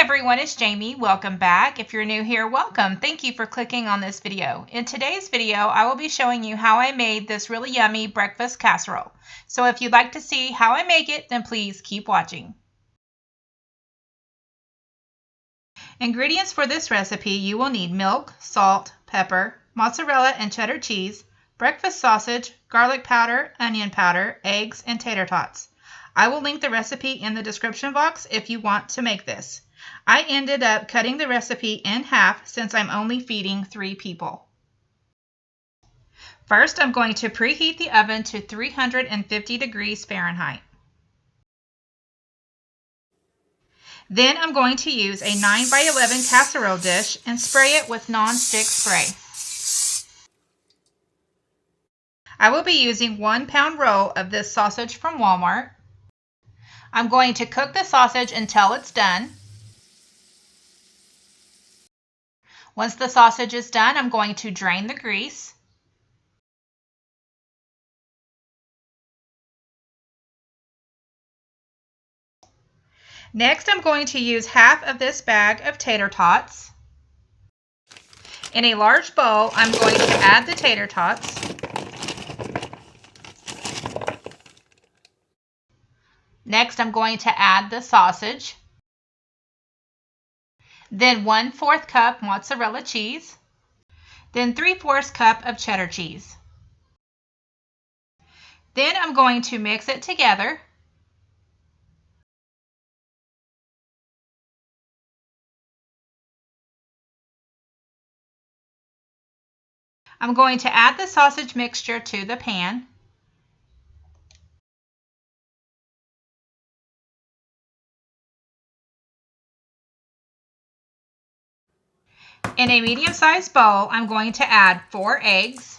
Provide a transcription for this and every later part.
everyone, it's Jamie. Welcome back. If you're new here, welcome. Thank you for clicking on this video. In today's video, I will be showing you how I made this really yummy breakfast casserole. So if you'd like to see how I make it, then please keep watching. Ingredients for this recipe: you will need milk, salt, pepper, mozzarella and cheddar cheese, breakfast sausage, garlic powder, onion powder, eggs, and tater tots. I will link the recipe in the description box if you want to make this. I ended up cutting the recipe in half since I'm only feeding 3 people. First, I'm going to preheat the oven to 350 degrees Fahrenheit. Then I'm going to use a 9x11 casserole dish and spray it with non-stick spray. I will be using 1 pound roll of this sausage from Walmart. I'm going to cook the sausage until it's done. Once the sausage is done, I'm going to drain the grease. Next, I'm going to use half of this bag of tater tots. In a large bowl, I'm going to add the tater tots. Next, I'm going to add the sausage. Then 1/4 cup mozzarella cheese. Then 3/4 cup of cheddar cheese. Then I'm going to mix it together. I'm going to add the sausage mixture to the pan. In a medium-sized bowl, I'm going to add 4 eggs.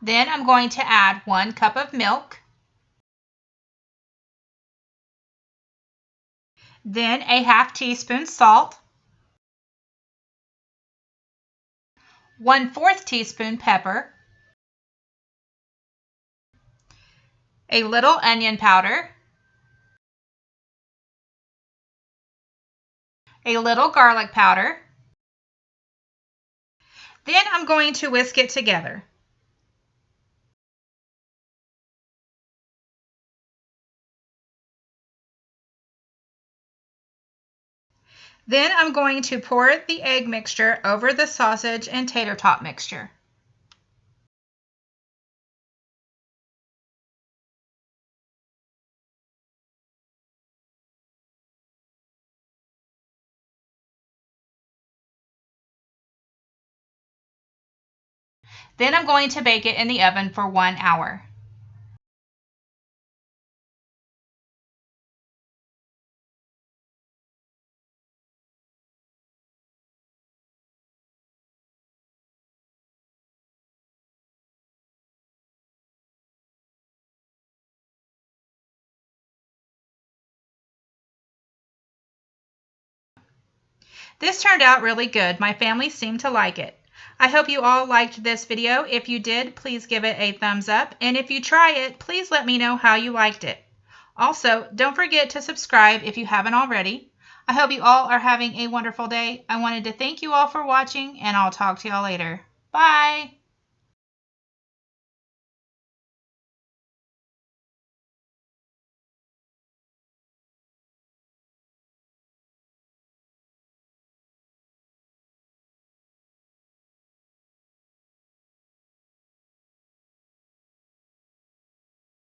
Then I'm going to add 1 cup of milk. Then a 1/2 teaspoon salt. 1/4 teaspoon pepper. A little onion powder. A little garlic powder. Then I'm going to whisk it together. Then I'm going to pour the egg mixture over the sausage and tater tot mixture. Then I'm going to bake it in the oven for 1 hour. This turned out really good. My family seemed to like it. I hope you all liked this video. If you did, please give it a thumbs up. And if you try it, please let me know how you liked it. Also, don't forget to subscribe if you haven't already. I hope you all are having a wonderful day. I wanted to thank you all for watching, and I'll talk to y'all later. Bye!